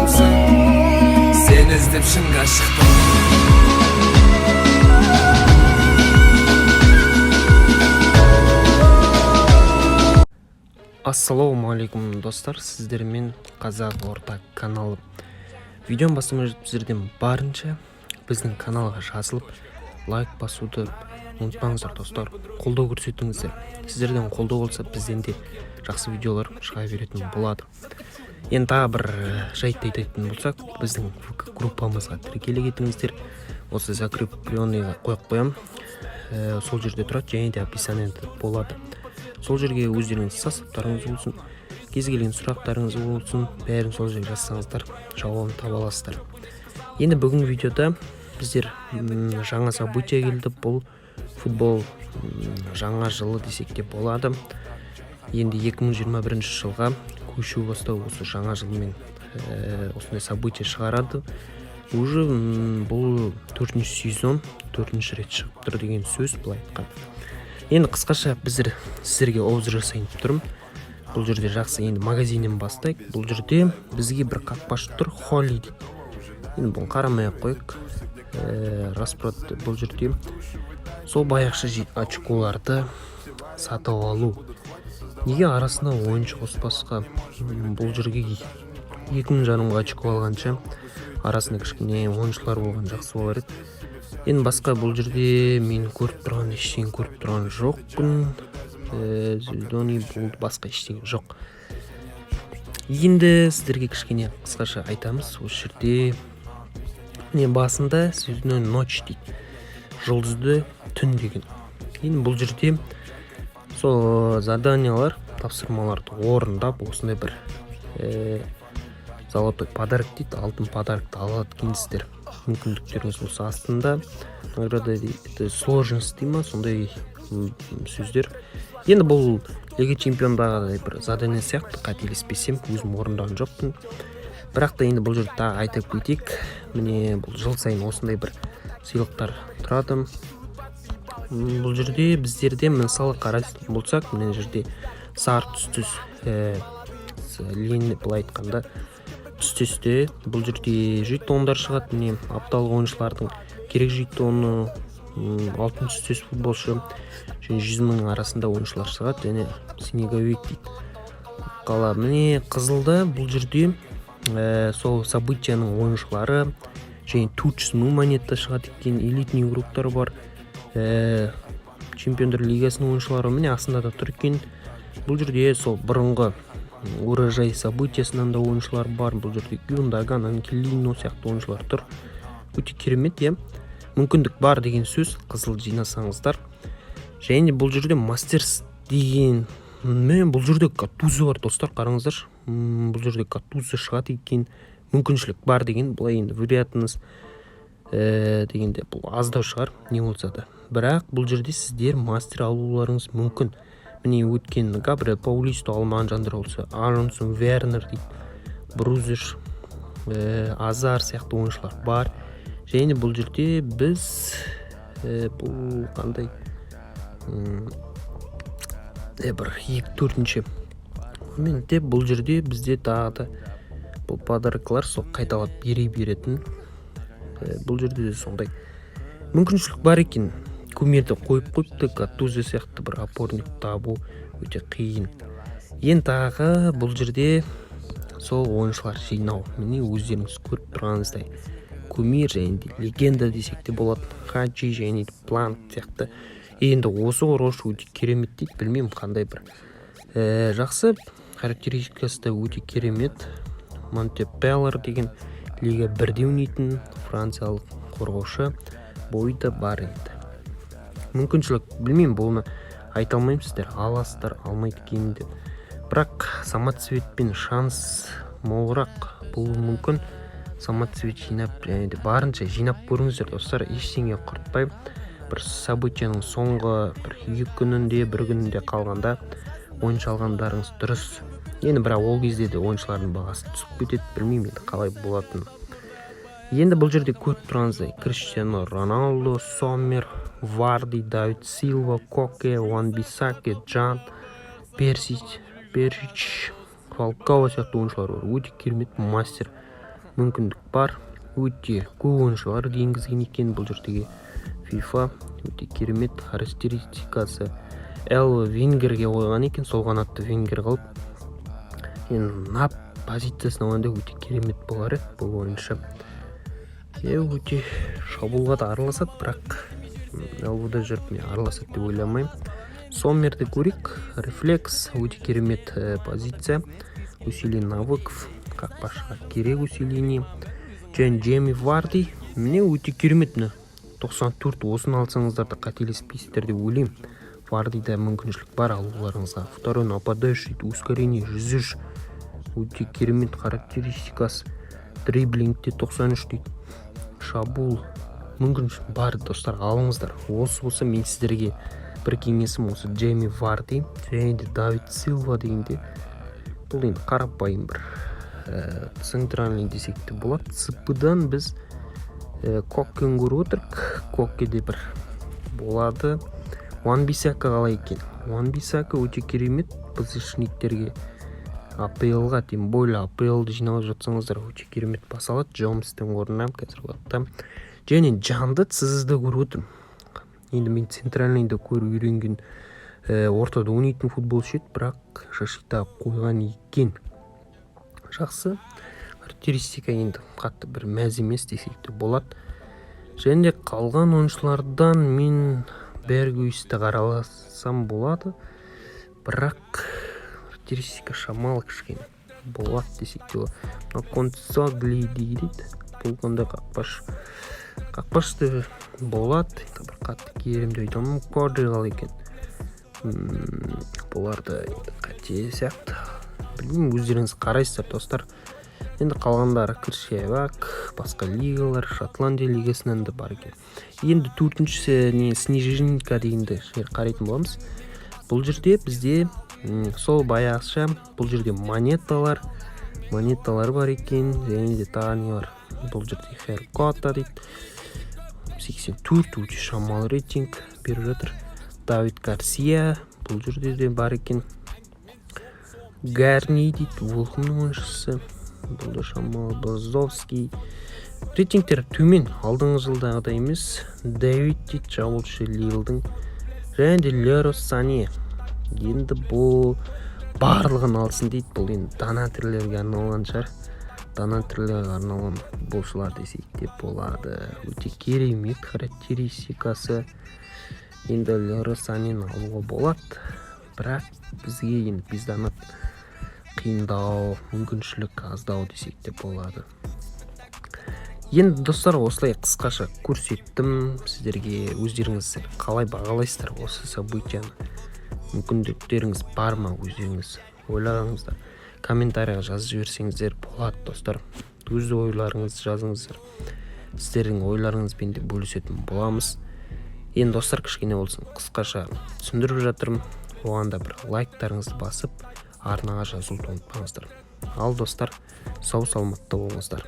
жанымсың, сені іздеп шынға шықтым. Ассалаумағалейкум достар, сіздермен Қазақ орта каналы. Видеоны бастамай сіздерден барынша біздің каналға жазылып, лайк басуды ұмытпаңыздар достар. Қолдау көрсетіңіздер. Сіздерден қолдау болса, бізден де жақсы видеолар шыға беретін болады. Енді тағы бір жайтты айтатын болсақ, біздің группамызға тіркеле кетіңіздер. Осы закрепленныйға қойып қоям. Сол жерде тұрады, және де описаниеде болады. Сол жерге өздеріңіз састаптарыңыз болсын, кез келген сұрақтарыңыз болсын, бәрін сол жерге жазсаңыздар, жауабын таба аласыздар. Енді бүгінгі видеода біздер жаңа событие келді. Бұл футбол жаңа жылы десек те болады. Енді 2021 жылға көшу бастау осы жаңа жылмен осындай событие шығарады. Уже бұл 4-ші сезон 4-ші рет шығып тұр деген сөз былай айтқан. Енді қысқаша біздер сіздерге обзор жасайын тұрмын. Бұл жерде жақсы, енді магазиннен бастайық. Бұл жерде бізге бір қақпашы тұр, Холли дейді. Енді бұл қарамай-ақ қойық. Распрод бұл жерде сол баяқшы очколарды сатып алу. Неге арасына ойыншы қоспасқа? Бұл жерге 2000 жарымға очко алғанша арасында кішкене ойыншылар болған жақсы болар еді. Енді басқа бұл жерде мен көріп тұрған ештеңе көріп тұрған жоқпын. Зелдоний болды, басқа ештеңе жоқ. Енді сіздерге кішкене қысқаша айтамыз. Осы жерде басында Зелдоний ночь дейді, жұлдызды түн деген. Енді бұл жерде сол заданиялар, тапсырмаларды орындап, осындай бір золотой подарок дейді, алтын подарокты алады екенсіздер. Мүмкіндіктеріңіз болса астында награда дейді, сложность дейді ма, сондай сөздер. Енді бұл Лига чемпиондағы бір задание сияқты, қателеспесем, өзім орындаған жоқпын. Бірақ та енді бұл жерде тағы айтып кетейік. Міне бұл жыл сайын осындай бір сыйлықтар тұрады. Бұл жерде біздерде мысалы қарайтын болсақ, мына жерде сары түс линии былай айтқанда түсте бұл жерде жетондар шығады. Міне апталық ойыншылардың керек жетоны, алтын түстес футболшы және 100 000 арасында ойыншылар шығады, және снеговик дейді. Қала міне қызылда бұл жерде сол событияның ойыншылары және 400 000 монета шығады екен. Элитный игроктар бар, чемпиондар лигасының ойыншылары міне астында да тұр екен. Бұл жерде сол бұрынғы урожай событиясынан да ойыншылар бар. Бұл жерде Гюндаган, Анкелино сияқты ойыншылар тұр. Өте керемет, мүмкіндік бар деген сөз, қызыл жинасаңыздар. Және бұл жерде мастерс деген, бұл жерде Гаттузо бар достар, қараңыздар. Бұл жерде Гаттузо шығады екен, мүмкіншілік бар деген. Бұлай енді вероятность дегенде бұл аздау шығар, не болса да. Бірақ бұл жерде сіздер мастер алуларыңыз мүмкін. Міне өткен Габриэл Паулисто алмаған жандар болса, Аронсон, Вернер дейді, Брузер, Азар сияқты ойыншылар бар. Және бұл жерде біз бұл қандай бір 2-4-ші моментте бұл жерде бізде тағы да бұл подаркалар сол қайталап беретін. Бұл жерде де сондай мүмкіншілік бар екен. Кумирді қойып қойыпты, Гаттузо сияқты бір опорник табу өте қиын. Енді тағы бұл жерде сол ойыншылар жинау. Міне өздеріңіз көріп тұрғаныңыздай Кумир және легенда десек те болады, Хаджи және Планк сияқты. Енді осы қорғаушы өте керемет дейді, білмеймін қандай бір жақсы характеристикасы да өте керемет. Монтепеллар деген Лига 1-де ойнайтын франциялық қорғаушы, бойы да бар енді. Мүмкіншілік білмеймін, бұны айта алмаймын, сіздер аласыздар, алмайды екен деп. Бірақ самоцветпен шанс молырақ болуы мүмкін. Самоцвет жинап, және де барынша жинап көріңіздер достар, ештеңе құртпай. Бір событияның соңғы бір 2 күнінде, 1 күнінде қалғанда ойыншы алғандарыңыз дұрыс. Енді бірақ ол кезде де ойыншылардың бағасы түсіп кетеді, білмеймін енді қалай болатынын. Енді бұл жерде көріп тұрғаныңыздай Криштиано Роналдо, Сомер, Варди, Давид Силва, Коке, Уан-Бисаке, Джан, Персич, Фалкао сияқты ойыншылар бар. Өте керемет мастер мүмкіндік бар. Өте көп ойыншылар енгізген екен бұл жердегі FIFA. Өте керемет характеристикасы. Элва Вингерге қойған екен, сол қанатты Вингер қылып. Енді нап позициясына алғанда өте керемет болар еді бұл ойыншы. Өте шабуылға да араласады, бірақ Элвада жүріп мен араласады деп ойламаймын. Сомерді көрейік. Рефлекс, өте керемет позиция. Усилий навыков, қақпашыға керек усиление. Және Джейми Варди, міне өте керемет. 94, осыны алсаңыздар да қателеспейсіздер деп ойлаймын. Вардида мүмкіншілік бар алуларыңызға. Второй нападающий, ускорение 103, өте керемет характеристикасы. Дриблингте 93 дейді. Шабуыл мүмкіншілік бар, достар, алыңыздар. Осы болса мен сіздерге бір кеңесім осы Джейми Варди және де Давид Силва дегенде. Бұл енді қарапайым бір центральный десек те болады. ЦП-дан біз Коккен көріп отырық. Коккеде бір болады. Ван-Бисака қалай екен? Ван-Бисака өте керемет позишниктерге, АПЛ-ға, тем более АПЛ-ды жиналып жатсаңыздар өте керемет басалады. Джомстың орнына қазір уақытта. Және жанды сізді көріп отырмын. Енді мен центральныйды көріп үйренген ортада ойнайтын футболшы еді, бірақ шашита қойған екен. Жақсы характеристика, енді қатты бір мәз емес десек те болады. Және де қалған ойыншылардан мен Бергуисті қараласам болады, бірақ характеристика шамалы кішкене болады десек те болады. Концогли дейді, бұл қандай қақпашты болады, бір қатты керемді айтамын. Кодри қалай екен? Бұларды қате сияқты. Білмеймін, өздеріңіз қарайсыздар, достар. Енді қалғандары Кіршевак, басқа лигалар, Шотландия лигасынан да бар екен. Енді төртіншісі сниженка дегенді қарайтын боламыз. Бұл жерде бізде сол баяғыша, бұл жерде монеталар бар екен, және де тағы не бар. Бұл жерде Херкота дейді. 84, өте шамалы рейтинг беріп жатыр. Давид Гарсия, бұл жерде де бар екен. Гарни дейді, Волхымның ойыншысы. Бұл да шамалы. Базовский. Рейтингтер төмен, алдыңғы жылдағыдай емес. Дэвид дейді, шабуылшы Лилдің. Және де Леро Сане. Енді бұл барлығын алсын дейді. Бұл енді донатерлерге арналған шығар. Донатерлерге арналған футболшылар десек те болады. Өте керемет характеристикасы. Енді Леро Санені алуға болады. Бірақ бізге енді бездонат қиындау, мүмкіншілік аздау десек те болады. Енді достар, осылай қысқаша көрсеттім сіздерге. Өздеріңіз қалай бағалайсыздар осы событияны? Мүмкіндіктеріңіз бар ма, өздеріңіз ойлағаныңыздар? Комментарияға жазып жіберсеңіздер болады, достар. Өз ойларыңызды жазыңыздар. Сіздердің ойларыңызбен де бөлісетін боламыз. Енді достар, кішкене болсын қысқаша түсіндіріп жатырмын. Оған да бір лайктарыңызды басып, арнаға жазуды ұмытпаңыздар. Ал достар, сау саламатта болыңыздар.